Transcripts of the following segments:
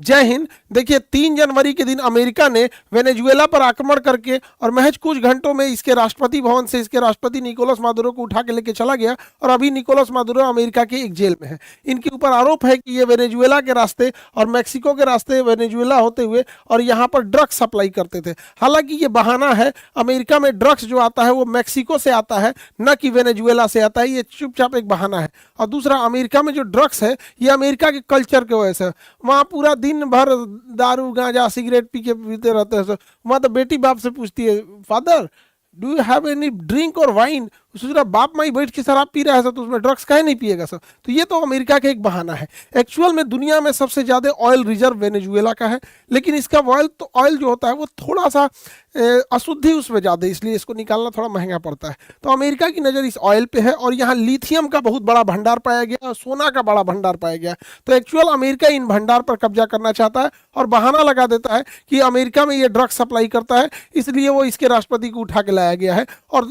जय हिंद। देखिए 3 जनवरी के दिन अमेरिका ने वेनेजुएला पर आक्रमण करके और महज कुछ घंटों में इसके राष्ट्रपति भवन से इसके राष्ट्रपति निकोलस मादुरो को उठा के लेके चला गया और अभी निकोलस मादुरो अमेरिका के एक जेल में है। इनके ऊपर आरोप है कि ये वेनेजुएला के रास्ते और मैक्सिको के रास्ते वेनेजुएला होते हुए और यहाँ पर ड्रग्स सप्लाई करते थे। हालांकि ये बहाना है, अमेरिका में ड्रग्स जो आता है वो मैक्सिको से आता है, न कि वेनेजुएला से आता है। ये चुपचाप एक बहाना है। और दूसरा, अमेरिका में जो ड्रग्स है ये अमेरिका के कल्चर की वजह से, वहाँ पूरा दिन भर दारू गांजा सिगरेट पी के पीते रहते हैं। वहाँ तो बेटी बाप से पूछती है, father do you have any drink और वाइन। उसका बाप माई बैठ के शराब पी रहा है सर, तो उसमें ड्रग्स काहे नहीं पिएगा सर। तो ये तो अमेरिका का एक बहाना है। एक्चुअल में दुनिया में सबसे ज़्यादा ऑयल रिजर्व वेनेजुएला का है, लेकिन इसका ऑयल जो होता है वो थोड़ा सा अशुद्धि उसमें ज़्यादा, इसलिए इसको निकालना थोड़ा महंगा पड़ता है। तो अमेरिका की नज़र इस ऑयल पे है और यहाँ लिथियम का बहुत बड़ा भंडार पाया गया और सोना का बड़ा भंडार पाया गया। तो एक्चुअल अमेरिका इन भंडार पर कब्जा करना चाहता है और बहाना लगा देता है कि अमेरिका में ये ड्रग्स सप्लाई करता है, इसलिए वो इसके राष्ट्रपति को उठा के लाया गया है। और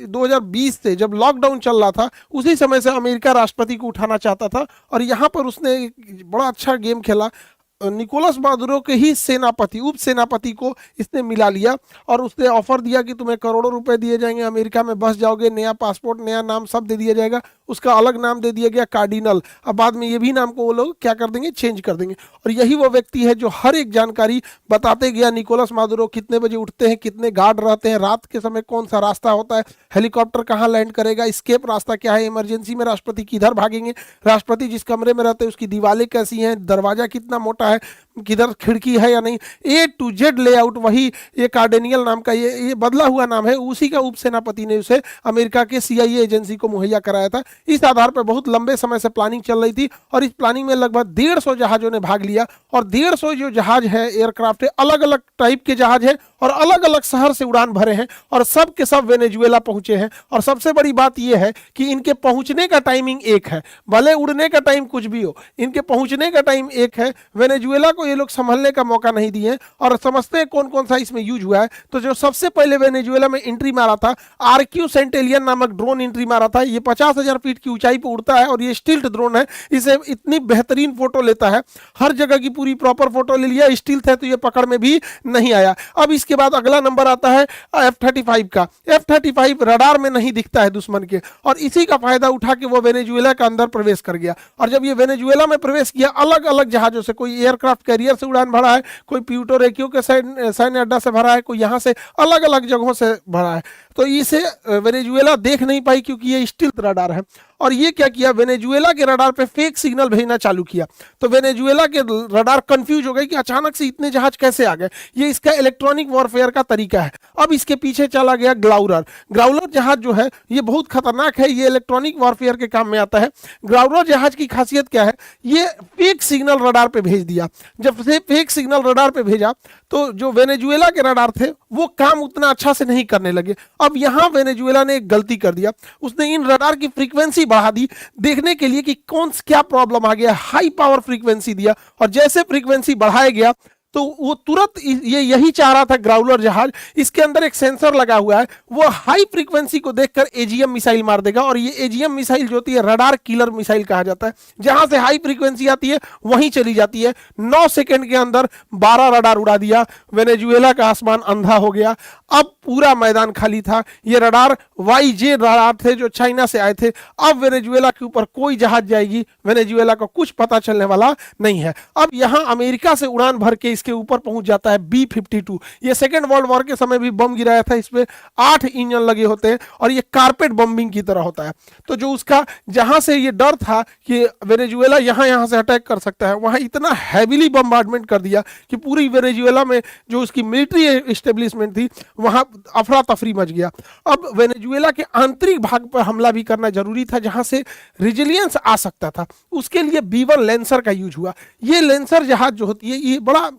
2020 से जब लॉकडाउन चल रहा था उसी समय से अमेरिका राष्ट्रपति को उठाना चाहता था और यहाँ पर उसने एक बड़ा अच्छा गेम खेला। निकोलस मादुरो के ही सेनापति, उप सेनापति को इसने मिला लिया और उसने ऑफर दिया कि तुम्हें करोड़ों रुपए दिए जाएंगे, अमेरिका में बस जाओगे, नया पासपोर्ट, नया नाम सब दे दिया जाएगा। उसका अलग नाम दे दिया गया कार्डिनल। अब बाद में ये भी नाम को वो लोग क्या कर देंगे, चेंज कर देंगे। और यही वो व्यक्ति है जो हर एक जानकारी बताते गया। निकोलस मादुरो कितने बजे उठते हैं, कितने गार्ड रहते हैं, रात के समय कौन सा रास्ता होता है, हेलीकॉप्टर कहाँ लैंड करेगा, स्केप रास्ता क्या है, इमरजेंसी में राष्ट्रपति किधर भागेंगे, राष्ट्रपति जिस कमरे में रहते हैं उसकी दीवारें कैसी हैं, दरवाजा कितना मोटा है, किधर खिड़की है या नहीं, A to Z लेआउट। वही ये कार्डेनियल नाम का ये बदला हुआ नाम है, उसी का उप सेनापति ने उसे अमेरिका के CIA एजेंसी को मुहैया कराया था। इस आधार पर बहुत लंबे समय से प्लानिंग चल रही थी और इस प्लानिंग में लगभग 150 जहाजों ने भाग लिया। और 150 जो जहाज है, एयरक्राफ्ट है, अलग अलग टाइप के जहाज है और अलग अलग शहर से उड़ान भरे हैं और सब के सब वेनेजुएला पहुंचे हैं। और सबसे बड़ी बात यह है कि इनके पहुंचने का टाइमिंग एक है, भले उड़ने का टाइम कुछ भी हो, इनके पहुंचने का टाइम एक है। वेनेजुएला को ये लोग संभलने का मौका नहीं दिए और समझते हैं कौन कौन सा इसमें यूज हुआ है। तो जो सबसे पहले वेनेजुएला में एंट्री मारा था, RQ सेंटेलियन नामक ड्रोन एंट्री मारा था। ये 50,000 फीट की ऊंचाई पर उड़ता है और ये स्टिल्ट ड्रोन है। इसे इतनी बेहतरीन फोटो लेता है, हर जगह की पूरी प्रॉपर फोटो ले लिया। स्टिल्ट है तो ये पकड़ में भी नहीं आया। अब इसके बाद अगला नंबर आता है F-35 का। F-35 रडार में नहीं दिखता है दुश्मन के और इसी का फायदा उठा के वो वेनेजुएला का अंदर प्रवेश कर गया। और जब ये वेनेजुएला में प्रवेश किया, अलग अलग जहाजों से, कोई एयरक्राफ्ट कैरियर से उड़ान भरा है, कोई प्यूर्टो रिको के सैन्य अड्डा से भरा है, कोई यहाँ से अलग अलग जगहों से भरा है। तो इसे वेनेजुएला देख नहीं पाई क्योंकि ये स्टिल्थ रडार है। और ये क्या किया, वेनेजुएला के रडार पे फेक सिग्नल भेजना चालू किया। तो वेनेजुएला के रडार कंफ्यूज हो गए कि अचानक से इतने जहाज कैसे आ गए। ये इसका इलेक्ट्रॉनिक वॉरफेयर का तरीका है। अब इसके पीछे चला गया ग्राउलर। ग्राउलर जहाज जो है ये बहुत खतरनाक है, ये इलेक्ट्रॉनिक वॉरफेयर के काम में आता है। ग्राउलर जहाज की खासियत क्या है, ये फेक सिग्नल रडार पे भेज दिया। जब से फेक सिग्नल रडार पे भेजा तो जो वेनेजुएला के रडार थे वो काम उतना अच्छा से नहीं करने लगे। अब यहाँ वेनेजुएला ने एक गलती कर दिया, उसने इन रडार की फ्रीक्वेंसी बढ़ा दी देखने के लिए कि कौन क्या प्रॉब्लम आ गया। हाई पावर फ्रीक्वेंसी दिया और जैसे फ्रीक्वेंसी बढ़ाया गया तो वो तुरंत ये यही चाह रहा था ग्राउलर जहाज, इसके अंदर एक सेंसर लगा हुआ है, वो हाई फ्रीक्वेंसी को देखकर AGM मिसाइल मार देगा। और ये AGM मिसाइल जो होती है रडार किलर मिसाइल कहा जाता है। जहां से हाई फ्रीक्वेंसी आती है वहीं चली जाती है। 9 सेकंड के अंदर 12 रडार उड़ा दिया। वेनेजुएला का आसमान अंधा हो गया। अब पूरा मैदान खाली था। ये रडार YJ रडार थे जो चाइना से आए थे। अब वेनेजुएला के ऊपर कोई जहाज जाएगी, वेनेजुएला को कुछ पता चलने वाला नहीं है। अब यहां अमेरिका से उड़ान भर के इसके ऊपर पहुंच जाता है B-52। ये सेकेंड वर्ल्ड वॉर के समय भी बम गिराया था। इसमें 8 इंजन लगे होते हैं और ये कारपेट बम्बिंग की तरह होता है। तो जो उसका जहां से ये डर था कि वेनेजुएला यहां से अटैक कर सकता है, वहां इतना हैवीली बम्बार्डमेंट कर दिया कि पूरी वेनेजुएला में जो उसकी मिलिट्री एस्टेब्लिशमेंट थी वहां अफरा तफरी मच गया। अब वेनेजुएला के आंतरिक भाग पर हमला भी करना जरूरी था जहां से रेजिलियंस आ सकता था। उसके लिए B-1 लेंसर का यूज हुआ। ये लेंसर जहाज जो होती है ये बड़ा,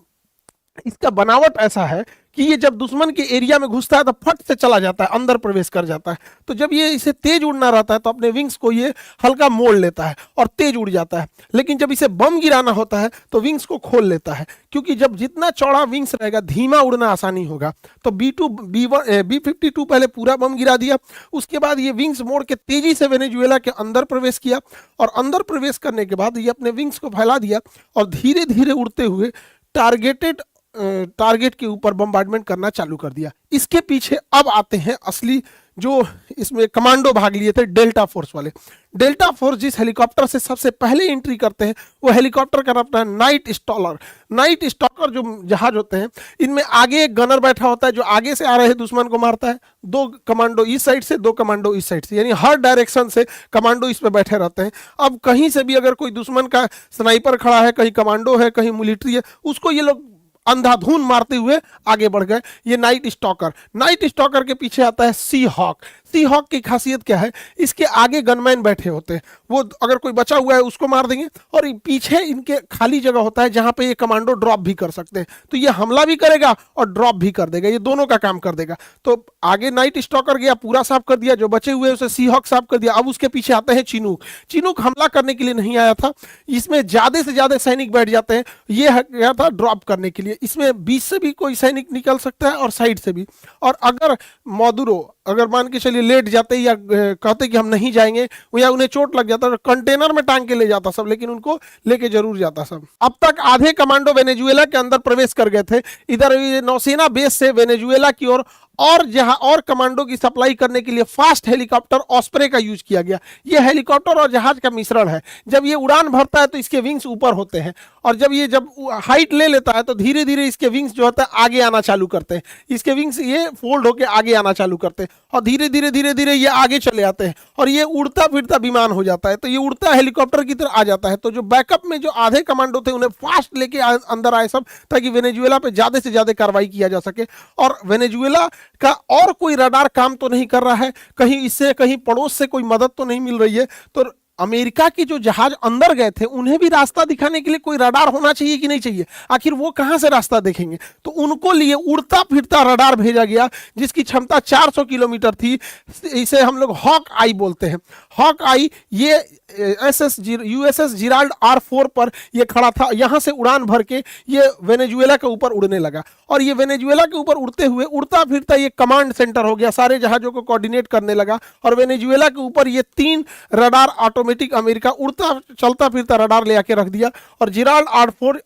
इसका बनावट ऐसा है कि ये जब दुश्मन के एरिया में घुसता है तो फट से चला जाता है, अंदर प्रवेश कर जाता है। तो जब ये इसे तेज उड़ना रहता है तो अपने विंग्स को ये हल्का मोड़ लेता है और तेज उड़ जाता है। लेकिन जब इसे बम गिराना होता है तो विंग्स को खोल लेता है, क्योंकि जब जितना चौड़ा विंग्स रहेगा धीमा उड़ना आसानी होगा। तो B-52 पहले पूरा बम गिरा दिया, उसके बाद ये विंग्स मोड़ के तेजी से वेनेजुएला के अंदर प्रवेश किया और अंदर प्रवेश करने के बाद ये अपने विंग्स को फैला दिया और धीरे धीरे उड़ते हुए टारगेट के ऊपर बम्बार्डमेंट करना चालू कर दिया। इसके पीछे अब आते हैं असली जो इसमें कमांडो भाग लिए थे, डेल्टा फोर्स वाले। डेल्टा फोर्स जिस हेलीकॉप्टर से सबसे पहले एंट्री करते हैं वो हेलीकॉप्टर का नाम है नाइट स्टॉलर। नाइट स्टॉकर जो जहाज होते हैं इनमें आगे एक गनर बैठा होता है जो आगे से आ रहे दुश्मन को मारता है, 2 कमांडो इस साइड से 2 कमांडो इस साइड से, यानी हर डायरेक्शन से कमांडो इस पे बैठे रहते हैं। अब कहीं से भी अगर कोई दुश्मन का स्नाइपर खड़ा है, कहीं कमांडो है, कहीं मिलिट्री है, उसको ये लोग अंधाधुन मारते हुए आगे बढ़ गए। ये नाइट स्टॉकर के पीछे आता है सी हॉक। सी हॉक की खासियत क्या है, इसके आगे गनमैन बैठे होते हैं, वो अगर कोई बचा हुआ है उसको मार देंगे और पीछे इनके खाली जगह होता है जहां पे ये कमांडो ड्रॉप भी कर सकते हैं। तो ये हमला भी करेगा और ड्रॉप भी कर देगा, ये दोनों का काम कर देगा। तो आगे नाइट स्टॉकर गया, पूरा साफ कर दिया, जो बचे हुए उसे सी हॉक साफ कर दिया। अब उसके पीछे आते हैं चिनूक हमला करने के लिए नहीं आया था, इसमें ज्यादा से ज्यादा सैनिक बैठ जाते हैं, ये गया था ड्रॉप करने के लिए। इसमें बीच से भी कोई सैनिक निकल सकता है और साइड से भी। और अगर मॉडुरो अगर मान के चलिए लेट जाते या कहते कि हम नहीं जाएंगे या उन्हें चोट लग जाता तो कंटेनर में टांग के ले जाता सब, लेकिन उनको लेके जरूर जाता सब। अब तक आधे कमांडो वेनेजुएला के अंदर प्रवेश कर गए थे। इधर नौसेना बेस से वेनेजुएला की ओर और कमांडो की सप्लाई करने के लिए फास्ट हेलीकॉप्टर ऑस्प्रे का यूज किया गया। यह हेलीकॉप्टर और जहाज का मिश्रण है। जब ये उड़ान भरता है तो इसके विंग्स ऊपर होते हैं और जब हाइट ले लेता है तो धीरे धीरे इसके विंग्स जो होता है आगे आना चालू करते हैं। इसके विंग्स ये फोल्ड होकर आगे आना चालू करते हैं और धीरे धीरे ये आगे चले आते हैं और ये उड़ता फिरता विमान हो जाता है। तो ये उड़ता हेलीकॉप्टर की तरह आ जाता है। तो जो बैकअप में जो आधे कमांडो थे उन्हें फास्ट लेके अंदर आए सब, ताकि वेनेजुएला पे ज्यादा से ज्यादा कार्रवाई किया जा सके। और वेनेजुएला का और कोई रडार काम तो नहीं कर रहा है, कहीं इससे कहीं पड़ोस से कोई मदद तो नहीं मिल रही है। तो अमेरिका के जो जहाज अंदर गए थे उन्हें भी रास्ता दिखाने के लिए कोई रडार होना चाहिए कि नहीं चाहिए, आखिर वो कहां से रास्ता देखेंगे। तो उनको लिए उड़ता फिरता रडार भेजा गया जिसकी क्षमता 400 किलोमीटर थी। इसे हम लोग हॉक आई बोलते हैं। हॉक आई ये USS जिराल्ड R4 पर ये खड़ा था। यहां से उड़ान भर के ये वेनेजुएला के ऊपर उड़ने लगा और ये वेनेजुएला के ऊपर उड़ते हुए उड़ता फिरता ये कमांड सेंटर हो गया, सारे जहाजों को कोऑर्डिनेट करने लगा। और वेनेजुएला के ऊपर ये 3 रडार ऑटोमेटिक अमेरिका उड़ता चलता फिरता रडार ले आके रख दिया। और जिराल्ड R4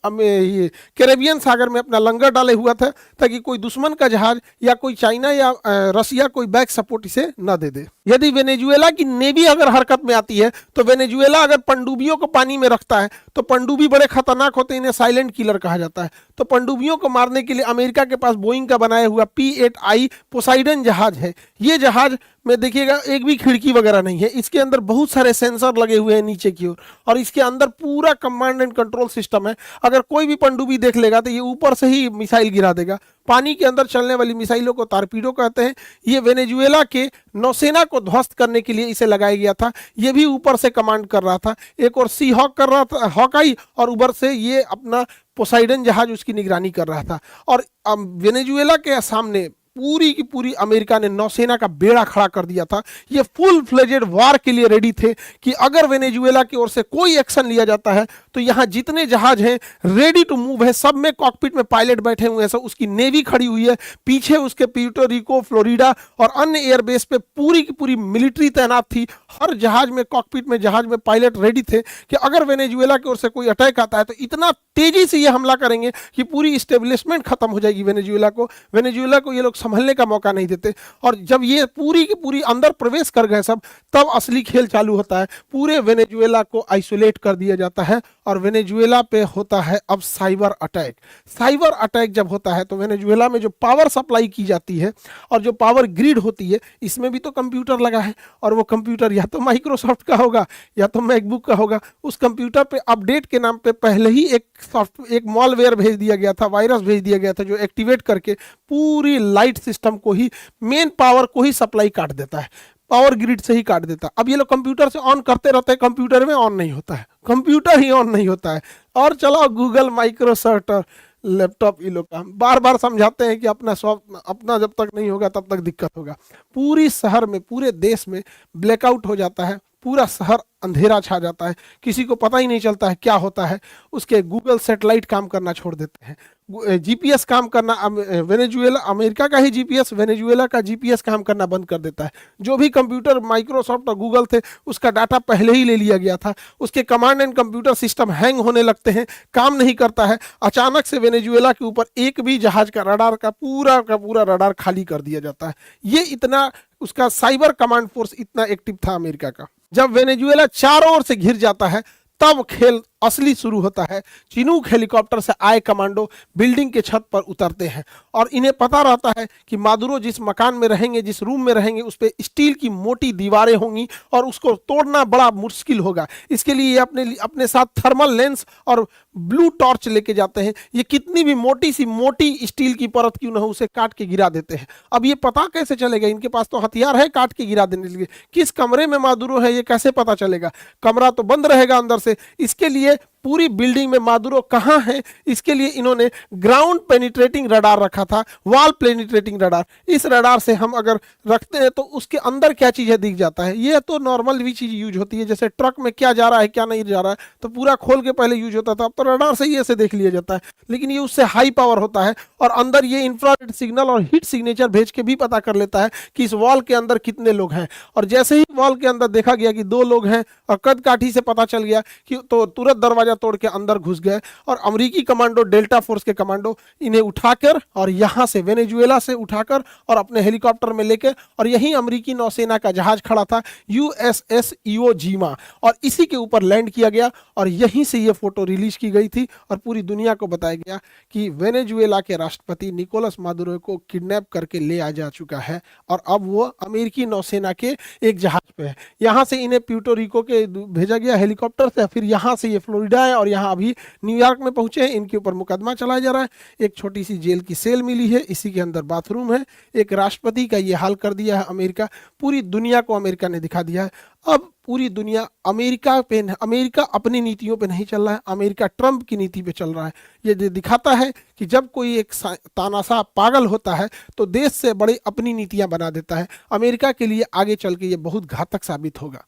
कैरेबियन सागर में अपना लंगर डाले हुआ था ताकि कोई दुश्मन का जहाज या कोई चाइना या रसिया कोई बैक सपोर्ट इसे न दे दे। यदि वेनेजुएला की नेवी अगर हरकत में आती है तो वेनेजुएला अगर पनडुब्बियों को पानी में रखता है तो पनडुब्बी बड़े खतरनाक होते हैं, इन्हें साइलेंट किलर कहा जाता है। तो पनडुब्बियों को मारने के लिए अमेरिका के पास बोइंग का बनाया हुआ P-8I पोसाइडन जहाज है। ये जहाज में देखिएगा एक भी खिड़की वगैरह नहीं है, इसके अंदर बहुत सारे सेंसर लगे हुए हैं नीचे की ओर और इसके अंदर पूरा कमांड एंड कंट्रोल सिस्टम है। अगर कोई भी पनडुब्बी देख लेगा तो ये ऊपर से ही मिसाइल गिरा देगा। पानी के अंदर चलने वाली मिसाइलों को टारपीडो कहते हैं। ये वेनेजुएला के नौसेना को ध्वस्त करने के लिए इसे लगाया गया था। ये भी ऊपर से कमांड कर रहा था, एक और सी हॉक कर रहा था, हॉकाई, और ऊपर से ये अपना पोसाइडन जहाज उसकी निगरानी कर रहा था। और वेनेजुएला के सामने पूरी की पूरी अमेरिका ने नौसेना का बेड़ा खड़ा कर दिया था। ये फुल फ्लेजेड वार के लिए रेडी थे कि अगर वेनेजुएला की ओर से कोई एक्शन लिया जाता है तो यहाँ जितने जहाज हैं रेडी टू मूव है, सब में कॉकपिट में पायलट बैठे हुए हैं, सब उसकी नेवी खड़ी हुई है, पीछे उसके प्यूर्टो रिको, फ्लोरिडा और अन्य एयरबेस पे पूरी की पूरी मिलिट्री तैनात थी। हर जहाज में कॉकपिट में जहाज में पायलट रेडी थे कि अगर वेनेजुएला की ओर से कोई अटैक आता है तो इतना तेजी से ये हमला करेंगे कि पूरी इस्टेब्लिशमेंट खत्म हो जाएगी। वेनेजुएला को ये लोग संभलने का मौका नहीं देते। और जब ये पूरी की पूरी अंदर प्रवेश कर गए सब, तब असली खेल चालू होता है। पूरे वेनेजुएला को आइसोलेट कर दिया जाता है और वेनेजुएला पे होता है अब साइबर अटैक। साइबर अटैक जब होता है तो वेनेजुएला में जो पावर सप्लाई की जाती है और जो पावर ग्रिड होती है, इसमें भी तो कंप्यूटर लगा है और वो कंप्यूटर या तो माइक्रोसॉफ्ट का होगा या तो मैकबुक का होगा। उस कंप्यूटर पे अपडेट के नाम पे पहले ही एक मॉलवेयर भेज दिया गया था, वायरस भेज दिया गया था, जो एक्टिवेट करके पूरी लाइट सिस्टम को ही, मेन पावर को ही सप्लाई काट देता है, पावर ग्रिड से ही काट देता है। अब ये लोग कंप्यूटर से ऑन करते रहते हैं, कंप्यूटर में ऑन नहीं होता है, कंप्यूटर ही ऑन नहीं होता है। और चलाओ गूगल, माइक्रोसॉफ्ट और लैपटॉप ये लोग का बार बार समझाते हैं कि अपना जब तक नहीं होगा तब तक दिक्कत होगा। पूरी शहर में, पूरे देश में ब्लैकआउट हो जाता है, पूरा शहर अंधेरा छा जाता है, किसी को पता ही नहीं चलता है क्या होता है। उसके गूगल सैटेलाइट काम करना छोड़ देते हैं, जीपीएस काम करना, वेनेजुएला, अमेरिका का ही जीपीएस वेनेजुएला का जीपीएस काम करना बंद कर देता है। जो भी कंप्यूटर माइक्रोसॉफ्ट और गूगल थे उसका डाटा पहले ही ले लिया गया था। उसके command and computer system hang होने लगते हैं, काम नहीं करता है। अचानक से वेनेजुएला के ऊपर एक भी जहाज का पूरा रडार खाली कर दिया जाता है। ये इतना उसका साइबर कमांड फोर्स इतना एक्टिव था अमेरिका का। जब वेनेजुएला चारों ओर से घिर जाता है तब खेल असली शुरू होता है। चिनूक हेलीकॉप्टर से आए कमांडो बिल्डिंग के छत पर उतरते हैं और इन्हें पता रहता है कि मादुरो जिस मकान में रहेंगे, जिस रूम में रहेंगे, उस पर स्टील की मोटी दीवारें होंगी और उसको तोड़ना बड़ा मुश्किल होगा। इसके लिए ये अपने साथ थर्मल लेंस और ब्लू टॉर्च लेके जाते हैं। ये कितनी भी मोटी स्टील की परत क्यों न हो, उसे काट के गिरा देते हैं। अब ये पता कैसे चलेगा? इनके पास तो हथियार है काट के गिरा देने के लिए। किस कमरे में मादुरो है ये कैसे पता चलेगा? कमरा तो बंद रहेगा अंदर से। इसके लिए पूरी बिल्डिंग में मादुरो कहां है, इसके लिए इन्होंने ग्राउंड पेनिट्रेटिंग रडार रखा था, वॉल पेनिट्रेटिंग रडार। इस रडार से हम अगर रखते हैं तो उसके अंदर क्या चीज है दिख जाता है। ये तो नॉर्मल भी चीज यूज होती है, जैसे ट्रक में क्या जा रहा है क्या नहीं जा रहा है तो पूरा खोल के पहले यूज होता था, अब तो रडार से ही ऐसे देख लिया जाता है। लेकिन ये उससे हाई पावर होता है और अंदर ये इंफ्रारेड सिग्नल और हीट सिग्नेचर भेज के भी पता कर लेता है कि इस वॉल के अंदर कितने लोग हैं। और जैसे ही वॉल के अंदर देखा गया कि 2 लोग हैं और कद काठी से पता चल गया कि तो तुरंत दरवाजा तोड़ के अंदर घुस गए और अमेरिकी कमांडो, डेल्टा फोर्स के कमांडो इन्हें उठाकर और यहां से वेनेजुएला से उठाकर और अपने हेलीकॉप्टर में लेकर, और यहीं अमेरिकी नौसेना का जहाज खड़ा था यूएसएस इवो जीमा, और इसी के ऊपर लैंड किया गया और यहीं से ये फोटो रिलीज की गई थी और पूरी दुनिया को बताया गया कि वेनेजुएला के राष्ट्रपति निकोलस मादुरो को किडनैप करके ले आ जा चुका है और अब वो अमेरिकी नौसेना के एक जहाज पे है। यहाँ से इन्हें प्यूर्टो रिको के भेजा गया हेलीकॉप्टर से, फिर यहाँ से ये फ्लोरिडा है और यहाँ अभी न्यूयॉर्क में पहुंचे हैं। इनके ऊपर मुकदमा चलाया जा रहा है। एक छोटी सी जेल की सेल मिली है, इसी के अंदर बाथरूम है। एक राष्ट्रपति का ये हाल कर दिया है अमेरिका। पूरी दुनिया को अमेरिका ने दिखा दिया है। अब पूरी दुनिया अमेरिका अपनी नीतियों पे नहीं चल रहा है, अमेरिका ट्रंप की नीति पे चल रहा है। ये दिखाता है कि जब कोई एक तानाशाह पागल होता है तो देश से बड़ी अपनी नीतियां बना देता है। अमेरिका के लिए आगे चल के ये बहुत घातक साबित होगा।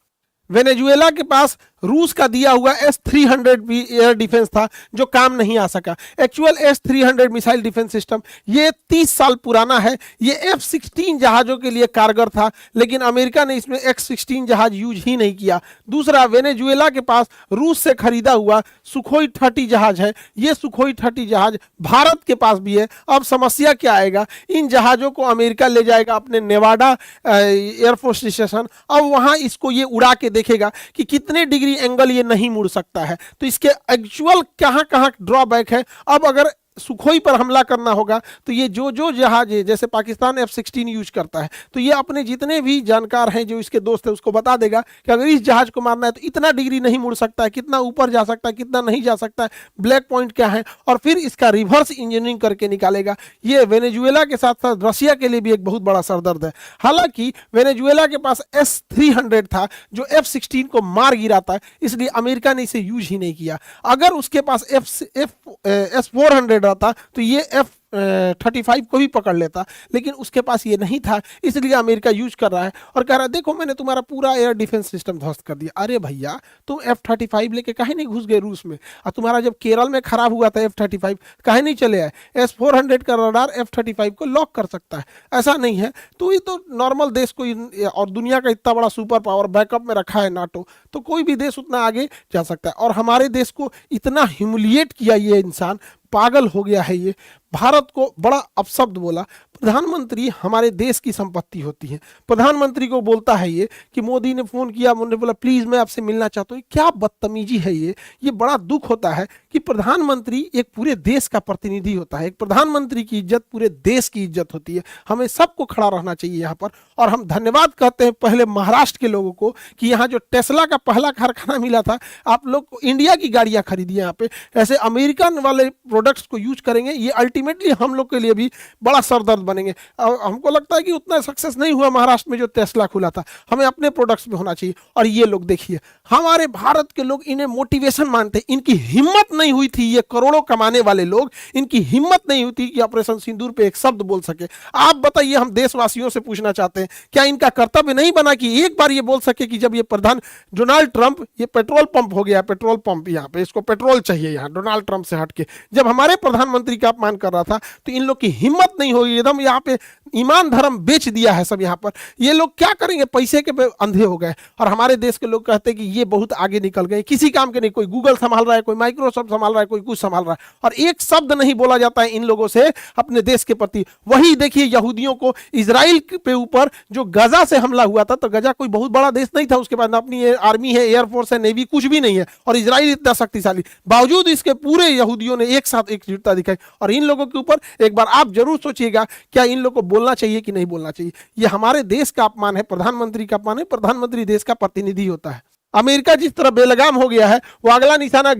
वेनेजुएला के पास रूस का दिया हुआ S-300 भी एयर डिफेंस था जो काम नहीं आ सका। Actual S-300 missile defence system ये 30 साल पुराना है। ये F-16 जहाज़ों के लिए कारगर था, लेकिन अमेरिका ने इसमें X-16 जहाज यूज ही नहीं किया। दूसरा, वेनेजुएला के पास रूस से खरीदा हुआ सुखोई 30 जहाज है। ये सुखोई 30 जहाज भारत के पास भी है। अब समस्या क्या आएगा? इन जहाज़ों को अमेरिका ले जाएगा अपने नेवाडा एयरफोर्स स्टेशन। अब वहाँ इसको ये उड़ा के देखेगा कि कितने डिग्री एंगल ये नहीं मुड़ सकता है। तो इसके एक्चुअल कहां कहां ड्रॉबैक है। अब अगर सुखोई पर हमला करना होगा तो ये जो जहाज है, जैसे पाकिस्तान F-16 यूज करता है, तो ये अपने जितने भी जानकार हैं जो इसके दोस्त हैं उसको बता देगा कि अगर इस जहाज को मारना है तो इतना डिग्री नहीं मुड़ सकता है, कितना ऊपर जा सकता है, कितना नहीं जा सकता है, ब्लैक पॉइंट क्या है, और फिर इसका रिवर्स इंजीनियरिंग करके निकालेगा। ये वेनेजुएला के साथ साथ रशिया के लिए भी एक बहुत बड़ा सरदर्द है। हालांकि वेनेजुएला के पास S-300 था जो F-16 को मार गिराता है, इसलिए अमेरिका ने इसे यूज ही नहीं किया। अगर उसके पास S-400 था तो ये F-35 को भी पकड़ लेता, लेकिन उसके पास ये नहीं था, इसलिए अमेरिका यूज कर रहा है और कह रहा है देखो मैंने तुम्हारा पूरा एयर डिफेंस सिस्टम ध्वस्त कर दिया। अरे भैया, तुम F-35 लेके काहे नहीं घुस गए रूस में? और तुम्हारा जब केरल में खराब हुआ था F-35 काहे नहीं चले आए? S-400 का रडार F-35 को लॉक कर सकता है, ऐसा नहीं है। तो ये तो नॉर्मल देश को, और दुनिया का इतना बड़ा सुपर पावर बैकअप में रखा है नाटो, तो कोई भी देश उतना आगे जा सकता है। और हमारे देश को इतना ह्यूमिलिएट किया ये इंसान, पागल हो गया है ये। भारत को बड़ा अपशब्द बोला। प्रधानमंत्री हमारे देश की संपत्ति होती है। प्रधानमंत्री को बोलता है ये कि मोदी ने फोन किया, उन्होंने बोला प्लीज मैं आपसे मिलना चाहता हूँ। क्या बदतमीजी है ये बड़ा दुख होता है कि प्रधानमंत्री एक पूरे देश का प्रतिनिधि होता है। एक प्रधानमंत्री की इज्जत पूरे देश की इज्जत होती है। हमें सबको खड़ा रहना चाहिए यहाँ पर। और हम धन्यवाद कहते हैं पहले महाराष्ट्र के लोगों को कि यहाँ जो टेस्ला का पहला कारखाना मिला था, आप लोग को इंडिया की गाड़ियाँ खरीदी यहाँ पे। ऐसे अमेरिकन वाले प्रोडक्ट्स को यूज करेंगे, ये अल्टीमेटली हम लोग के लिए भी बड़ा सरदर्द बनेंगे। हमको लगता है कि उतना सक्सेस नहीं हुआ महाराष्ट्र में जो टेस्ला खुला था, हमें अपने प्रोडक्ट्स में होना चाहिए। और ये लोग देखिए, हमारे भारत के लोग इन्हें मोटिवेशन मानते, इनकी हिम्मत नहीं हुई थी, ये करोड़ों कमाने वाले लोग, इनकी हिम्मत नहीं हुई थी कि ऑपरेशन सिंदूर पे एक शब्द बोल सके। आप बताइए, हम देशवासियों से पूछना चाहते हैं, क्या इनका कर्तव्य नहीं बना कि एक बार ये बोल सके कि जब ये प्रधान डोनाल्ड ट्रंप, ये पेट्रोल पंप हो गया, पेट्रोल पंप यहाँ पे, इसको पेट्रोल चाहिए यहाँ डोनाल्ड ट्रंप से हटके, जब हमारे प्रधानमंत्री का अपमान कर रहा था तो इन लोग की हिम्मत नहीं होगी, एकदम यहाँ पे ईमान धर्म बेच दिया है सब यहाँ पर। ये लोग क्या करेंगे, पैसे के अंधे हो गए। और हमारे देश के लोग कहते हैं कि ये बहुत आगे निकल गए, किसी काम के नहीं, कोई गूगल संभाल रहा है, कोई माइक्रोसॉफ्ट संभाल रहा है, कोई कुछ संभाल रहा है, और एक शब्द नहीं बोला जाता है इन लोगों से अपने देश के प्रति। वही देखिए यहूदियों को इजराइल पे ऊपर जो गजा से हमला हुआ था, तो गजा कोई बहुत बड़ा देश नहीं था, उसके बाद अपनी आर्मी है, एयरफोर्स है, नेवी, कुछ भी नहीं है, और इजराइल इतना शक्तिशाली, बावजूद इसके पूरे यहूदियों ने एक साथ एकजुटता दिखाई। और इन लोगों के ऊपर एक बार आप जरूर सोचिएगा, क्या इन लोगों को बोलना चाहिए कि नहीं बोलना चाहिए। ये हमारे देश का अपमान है, प्रधानमंत्री का अपमान है। प्रधानमंत्री देश का प्रतिनिधि होता है। अमेरिका जिस तरह बेलगाम हो गया है, वो अगला निशाना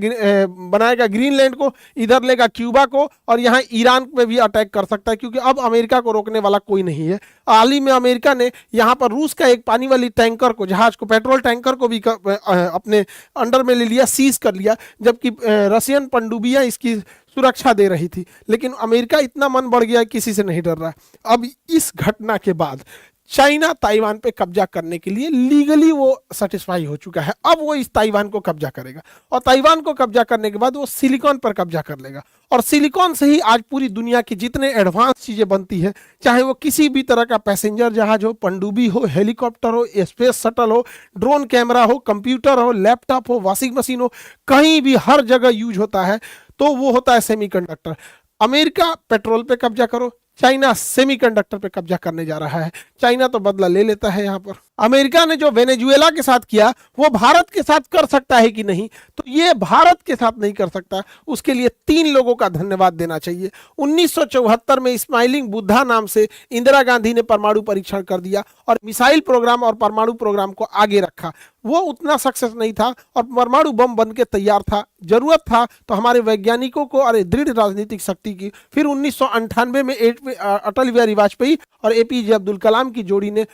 बनाएगा ग्रीनलैंड को, इधर लेगा क्यूबा को, और यहाँ ईरान पे भी अटैक कर सकता है, क्योंकि अब अमेरिका को रोकने वाला कोई नहीं है। हाल ही में अमेरिका ने यहाँ पर रूस का एक पानी वाली टैंकर को, जहाज को, पेट्रोल टैंकर को भी अपने अंडर में ले लिया, सीज कर लिया, जबकि रशियन पनडुब्बियां इसकी सुरक्षा दे रही थी। लेकिन अमेरिका इतना मन बढ़ गया, किसी से नहीं डर रहा। अब इस घटना के बाद चाइना ताइवान पे कब्जा करने के लिए लीगली वो सेटिस्फाई हो चुका है। अब वो इस ताइवान को कब्जा करेगा, और ताइवान को कब्जा करने के बाद वो सिलिकॉन पर कब्जा कर लेगा, और सिलिकॉन से ही आज पूरी दुनिया की जितने एडवांस चीजें बनती है, चाहे वो किसी भी तरह का पैसेंजर जहाज हो, पनडुब्बी हो, हेलीकॉप्टर हो, स्पेस शटल हो, ड्रोन कैमरा हो, कंप्यूटर हो, लैपटॉप हो, वॉशिंग मशीन हो, कहीं भी हर जगह यूज होता है, तो वो होता है सेमीकंडक्टर। अमेरिका पेट्रोल पे कब्जा करो, चाइना सेमीकंडक्टर पे कब्जा करने जा रहा है। चाइना तो बदला ले लेता है यहाँ पर। अमेरिका ने जो वेनेजुएला के साथ किया, वो भारत के साथ कर सकता है कि नहीं, तो ये भारत के साथ नहीं कर सकता। उसके लिए 3 लोगों का धन्यवाद देना चाहिए। 1974 में स्माइलिंग बुद्धा नाम से इंदिरा गांधी ने परमाणु परीक्षण कर दिया और मिसाइल प्रोग्राम और परमाणु प्रोग्राम को आगे रखा। वो उतना सक्सेस नहीं था और परमाणु बम बन के तैयार था। जरूरत था तो हमारे वैज्ञानिकों को और दृढ़ राजनीतिक शक्ति की। फिर 1998 में अटल बिहारी वाजपेयी और एपीजे अब्दुल कलाम की जोड़ी ने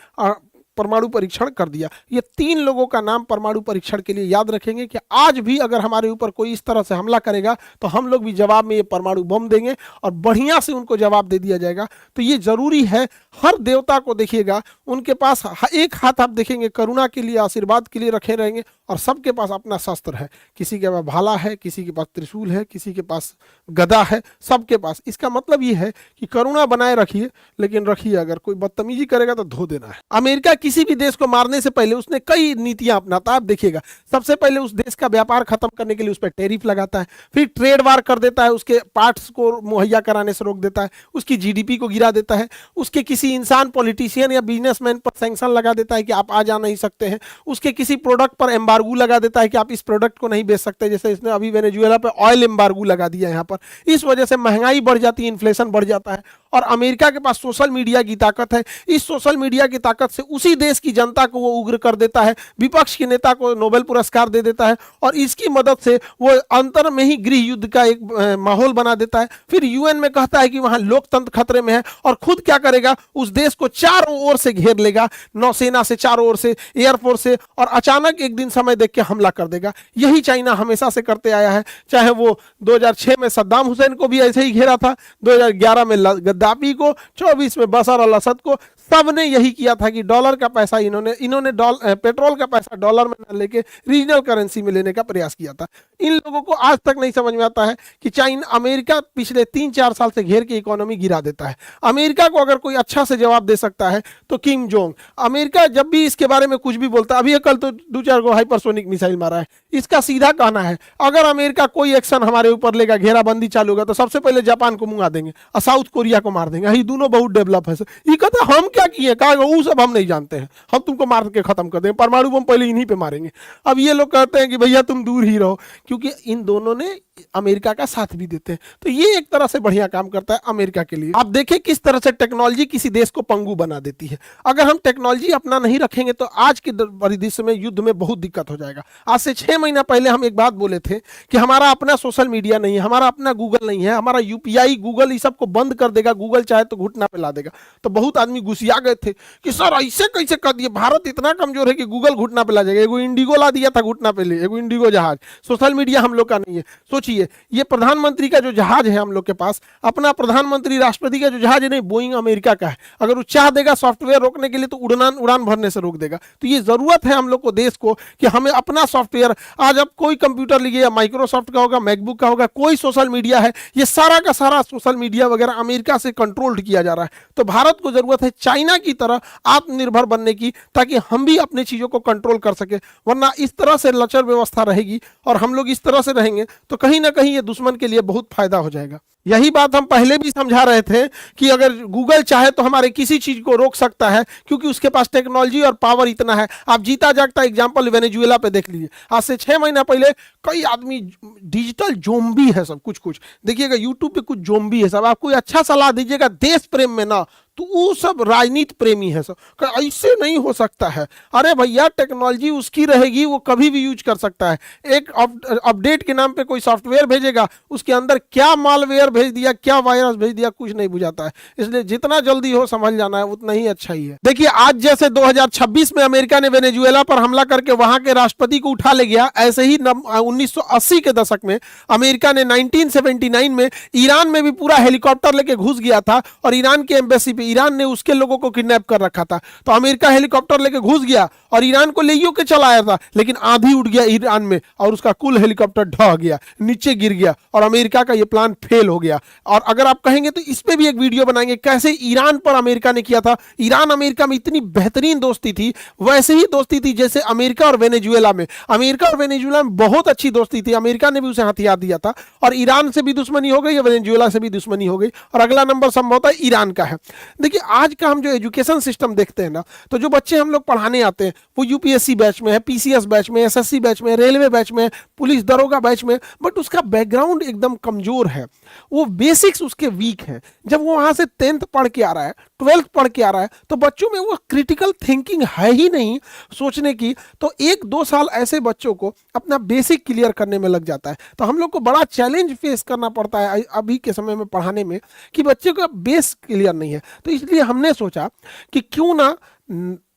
परमाणु परीक्षण कर दिया। ये 3 लोगों का नाम परमाणु परीक्षण के लिए याद रखेंगे कि आज भी अगर हमारे ऊपर कोई इस तरह से हमला करेगा तो हम लोग भी जवाब में ये परमाणु बम देंगे और बढ़िया से उनको जवाब दे दिया जाएगा। तो ये जरूरी है। हर देवता को देखिएगा, उनके पास एक हाथ आप देखेंगे करुणा के लिए, आशीर्वाद के लिए रखे रहेंगे, और सबके पास अपना शस्त्र है। किसी के पास भाला है, किसी के पास त्रिशूल है, किसी के पास गदा है, सबके पास। इसका मतलब ये है कि करुणा बनाए रखिए, लेकिन रखिए अगर कोई बदतमीजी करेगा तो धो देना है। अमेरिका किसी भी देश को मारने से पहले उसने कई नीतियां अपनाता है। आप देखिएगा, सबसे पहले उस देश का व्यापार खत्म करने के लिए उस पर टैरिफ लगाता है, फिर ट्रेड वार कर देता है, उसके पार्ट्स को मुहैया कराने से रोक देता है, उसकी जीडीपी को गिरा देता है, उसके किसी इंसान, पॉलिटिशियन या बिजनेसमैन पर सैंक्शन लगा देता है कि आप आ जा नहीं सकते हैं, उसके किसी प्रोडक्ट पर एम्बार्गो लगा देता है कि आप इस प्रोडक्ट को नहीं बेच सकते। जैसे इसने अभी वेनेजुएला पे ऑयल एम्बार्गो लगा दिया यहाँ पर। इस वजह से महंगाई बढ़ जाती है, इन्फ्लेशन बढ़ जाता है। और अमेरिका के पास सोशल मीडिया की ताकत है। इस सोशल मीडिया की ताकत से उसी देश की जनता को वो उग्र कर देता है, विपक्ष के नेता को नोबेल पुरस्कार दे देता है, और इसकी मदद से वो अंतर में ही गृह युद्ध का एक माहौल बना देता है। फिर यूएन में कहता है कि वहां लोकतंत्र खतरे में है, और खुद क्या करेगा, उस देश को चारों ओर से घेर लेगा, नौसेना से चारों ओर से, एयरफोर्स से, और अचानक एक दिन समय देख के हमला कर देगा। यही चाइना हमेशा से करते आया है। चाहे वो 2006 में सद्दाम हुसैन को भी ऐसे ही घेरा था, 2011 में गद्दाफी को, 24 में बशर अल असद को, सबने यही किया था कि डॉलर का पैसा इन्होंने पेट्रोल का पैसा डॉलर में न लेके रीजनल करेंसी में लेने का प्रयास किया था। इन लोगों को आज तक नहीं समझ में आता है कि चाइना, अमेरिका पिछले 3-4 साल से घेर के इकोनॉमी गिरा देता है। अमेरिका को अगर कोई अच्छा से जवाब दे सकता है तो किम जोंग। अमेरिका जब भी इसके बारे में कुछ भी बोलता है, अभी कल तो 2-4 गो हाइपरसोनिक मिसाइल मारा है, इसका सीधा कहना है अगर अमेरिका कोई एक्शन हमारे ऊपर लेगा, घेराबंदी चालू होगा, तो सबसे पहले जापान को मुंगा देंगे और साउथ कोरिया को मार देंगे। ये दोनों बहुत डेवलप है। ये कहता हम क्या किए, कहा वो सब हम नहीं जानते हैं, हम तुमको मार के खत्म कर देंगे, परमाणु बम पहले इन्हीं पे मारेंगे। अब ये लोग कहते हैं कि भैया तुम दूर ही रहो, क्योंकि इन दोनों ने अमेरिका का साथ भी देते हैं। तो ये एक तरह से बढ़िया काम करता है अमेरिका के लिए। आप देखें किस तरह से टेक्नोलॉजी किसी देश को पंगु बना देती है। अगर हम टेक्नोलॉजी अपना नहीं रखेंगे तो आज के परिदृश्य में युद्ध में बहुत दिक्कत हो जाएगा। आज से 6 महीना पहले हम एक बात बोले थे कि हमारा अपना सोशल मीडिया नहीं है, हमारा अपना गूगल नहीं है, हमारा यूपीआई गूगल इस सबको बंद कर देगा, गूगल चाहे तो घुटना पे ला देगा। तो बहुत आदमी गुस्सिया गए थे कि सर ऐसे कैसे कर दिए, भारत इतना कमजोर है कि गूगल घुटना पे ला जाएगा। एगो इंडिगो ला दिया था घुटना पे, ले एगो इंडिगो जहाज। सोशल मीडिया हम लोग का नहीं है। सोचिए, ये प्रधानमंत्री का जो जहाज है हम लोग के पास, अपना प्रधानमंत्री राष्ट्रपति का जो जहाज है नहीं, बोइंग अमेरिका का है। अगर वो चाह देगा सॉफ्टवेयर रोकने के लिए तो उड़ान भरने से रोक देगा। तो ये जरूरत है हम लोग को, देश को, कि हमें अपना सॉफ्टवेयर, आज आप कोई कंप्यूटर लीजिए, माइक्रोसॉफ्ट का होगा, मैकबुक का होगा, कोई सोशल मीडिया है, ये सारा का सारा सोशल मीडिया वगैरह अमेरिका से कंट्रोल्ड किया जा रहा है। तो भारत को जरूरत है चाइना की तरह आत्मनिर्भर बनने की, ताकि हम भी अपनी चीजों को कंट्रोल कर सके। वरना इस तरह से लचर व्यवस्था रहेगी और हम लोग इस तरह से रहेंगे तो कहीं ना कहीं ये दुश्मन के लिए बहुत फायदा हो जाएगा। यही बात हम पहले भी समझा रहे थे कि अगर गूगल चाहे तो हमारे किसी चीज को रोक सकता है, क्योंकि उसके पास टेक्नोलॉजी और पावर इतना है। आप जीता जागता एग्जांपल वेनेजुएला पे देख लीजिए। आज से 6 महीना पहले कई आदमी, डिजिटल जोम्बी है सब, कुछ देखिएगा यूट्यूब पे कुछ जोम्बी है सब। आप कोई अच्छा सलाह दीजिएगा देश प्रेम में ना, तो वो सब राजनीति प्रेमी है सब, ऐसे नहीं हो सकता है। अरे भैया, टेक्नोलॉजी उसकी रहेगी, वो कभी भी यूज कर सकता है। एक अपडेट के नाम पे कोई सॉफ्टवेयर भेजेगा, उसके अंदर क्या मालवेयर भेज दिया, क्या वायरस भेज दिया, कुछ नहीं बुझाता है। इसलिए जितना जल्दी हो समझ जाना है उतना ही अच्छा ही है। देखिए, आज जैसे 2026 में अमेरिका ने वेनेजुएला पर हमला करके वहां के राष्ट्रपति को उठा ले गया, ऐसे ही 1980 के दशक में अमेरिका ने 1979 में ईरान में भी पूरा हेलीकॉप्टर लेके घुस गया था और ईरान की एम्बेसी पे ईरान ने उसके लोगों को किडनैप कर रखा था। तो अमेरिका हेलीकॉप्टर लेके घुस गया और ईरान को ले के चला आया था, लेकिन आंधी उठ गया ईरान में और उसका कुल हेलीकॉप्टर ढह गया, नीचे गिर गया और अमेरिका का यह प्लान फेल हो गया। और अगर आप कहेंगे तो इस पे भी एक वीडियो बनाएंगे कैसे ईरान पर अमेरिका ने किया था। ईरान अमेरिका में इतनी बेहतरीन दोस्ती थी, वैसे ही दोस्ती थी जैसे अमेरिका और वेनेजुएला में। अमेरिका और वेनेजुएला में बहुत अच्छी दोस्ती थी। अमेरिका ने भी उसे हथियार दिया था और ईरान से भी दुश्मनी हो गई, वेनेजुएला से भी दुश्मनी हो गई और अगला नंबर संभवतः ईरान का है। देखिए, आज का हम जो एजुकेशन सिस्टम देखते हैं ना, तो जो बच्चे हम लोग पढ़ाने आते हैं वो यूपीएससी बैच में है, पीसीएस बैच में, एसएससी बैच में, रेलवे बैच में, पुलिस दरोगा बैच में, बट उसका बैकग्राउंड एकदम कमजोर है, वो बेसिक्स उसके वीक है। जब वो वहां से 10th पढ़ के आ रहा है, 12th पढ़ के आ रहा है, तो बच्चों में वो क्रिटिकल थिंकिंग है ही नहीं सोचने की। तो 1-2 साल ऐसे बच्चों को अपना बेसिक क्लियर करने में लग जाता है। तो हम लोग को बड़ा चैलेंज फेस करना पड़ता है अभी के समय में पढ़ाने में कि बच्चे का बेस क्लियर नहीं है। तो इसलिए हमने सोचा कि क्यों ना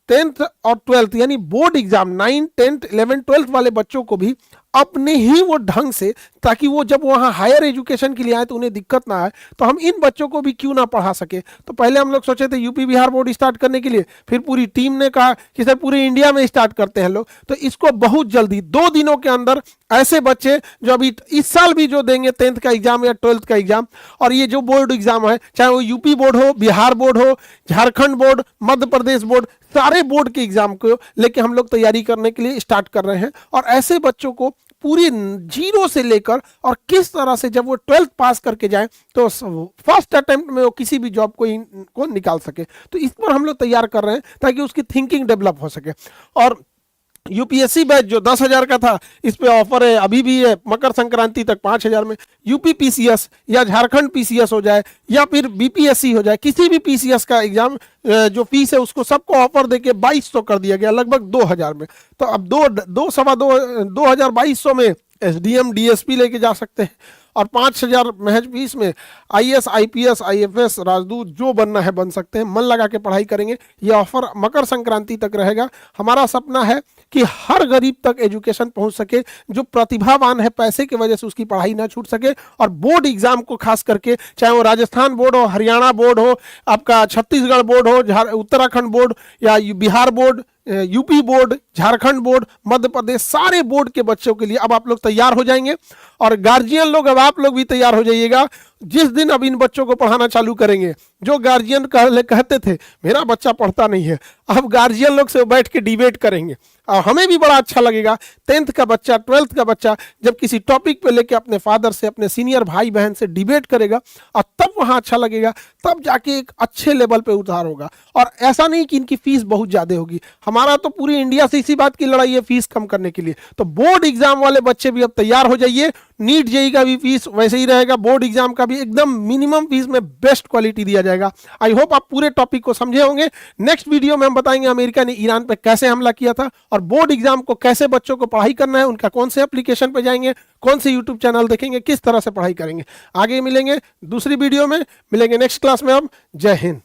10th और 12th यानी बोर्ड एग्जाम 9, 10, 11, 12th वाले बच्चों को भी अपने ही वो ढंग से, ताकि वो जब वहाँ हायर एजुकेशन के लिए आए तो उन्हें दिक्कत ना आए, तो हम इन बच्चों को भी क्यों ना पढ़ा सके। तो पहले हम लोग सोचे थे यूपी बिहार बोर्ड स्टार्ट करने के लिए, फिर पूरी टीम ने कहा कि सर पूरे इंडिया में स्टार्ट करते हैं लोग। तो इसको बहुत जल्दी 2 दिनों के अंदर ऐसे बच्चे जो अभी इस साल भी जो देंगे 10th का एग्जाम या 12th का एग्जाम, और ये जो बोर्ड एग्जाम है, चाहे वो यूपी बोर्ड हो, बिहार बोर्ड हो, झारखंड बोर्ड, मध्य प्रदेश बोर्ड, सारे बोर्ड के एग्जाम को लेके हम लोग तैयारी करने के लिए स्टार्ट कर रहे हैं। और ऐसे बच्चों को पूरी 0 से लेकर और किस तरह से जब वो 12th पास करके जाए तो फर्स्ट अटेम्प्ट में वो किसी भी जॉब को निकाल सके। तो इस पर हम लोग तैयार कर रहे हैं ताकि उसकी थिंकिंग डेवलप हो सके। और यूपीएससी बैच जो 10,000 का था, इस पे ऑफर है, अभी भी है, मकर संक्रांति तक 5,000 में। यूपी पीसीएस या झारखंड पीसीएस हो जाए या फिर बीपीएससी हो जाए, किसी भी पीसीएस का एग्जाम जो फीस है उसको सबको ऑफर देके 2200 कर दिया गया, लगभग 2,000 में। तो अब 2200 में एसडीएम डीएसपी लेके जा सकते हैं और 5,000 महज फीस में आईएएस आईपीएस आईएफएस राजदूत जो बनना है बन सकते हैं। मन लगा के पढ़ाई करेंगे। ये ऑफर मकर संक्रांति तक रहेगा। हमारा सपना है कि हर गरीब तक एजुकेशन पहुंच सके, जो प्रतिभावान है पैसे की वजह से उसकी पढ़ाई ना छूट सके। और बोर्ड एग्जाम को खास करके, चाहे वो राजस्थान बोर्ड हो, हरियाणा बोर्ड हो, आपका छत्तीसगढ़ बोर्ड हो, उत्तराखंड बोर्ड या Bihar board, UP board, Jharkhand board, Madhya Pradesh, सारे बोर्ड के बच्चों के लिए अब आप लोग तैयार हो जाएंगे। और गार्जियन लोग, अब आप लोग भी तैयार हो जाइएगा। जिस दिन अब इन बच्चों को पढ़ाना चालू करेंगे जो गार्जियन कहते थे मेरा बच्चा पढ़ता नहीं है, अब गार्जियन लोग से बैठ के डिबेट करेंगे और हमें भी बड़ा अच्छा लगेगा। 10th का बच्चा, 12th का बच्चा जब किसी टॉपिक पे लेके अपने फादर से, अपने सीनियर भाई बहन से डिबेट करेगा और तब वहाँ अच्छा लगेगा, तब जाके एक अच्छे लेवल पे उतार होगा। और ऐसा नहीं कि इनकी फीस बहुत ज़्यादा होगी, हमारा तो पूरी इंडिया से इसी बात की लड़ाई है फीस कम करने के लिए। तो बोर्ड एग्जाम वाले बच्चे भी अब तैयार हो जाइए, नीट जेई का भी फीस वैसे ही रहेगा, बोर्ड एग्जाम का भी एकदम मिनिमम फीस में बेस्ट क्वालिटी दिया जाएगा। आई होप आप पूरे टॉपिक को समझे होंगे। नेक्स्ट वीडियो में हम बताएंगे अमेरिका ने ईरान पे कैसे हमला किया था और बोर्ड एग्जाम को कैसे बच्चों को पढ़ाई करना है, उनका कौन से एप्लीकेशन पे जाएंगे, कौन से यूट्यूब चैनल देखेंगे, किस तरह से पढ़ाई करेंगे। आगे मिलेंगे दूसरी वीडियो में, मिलेंगे नेक्स्ट क्लास में। अब जय हिंद।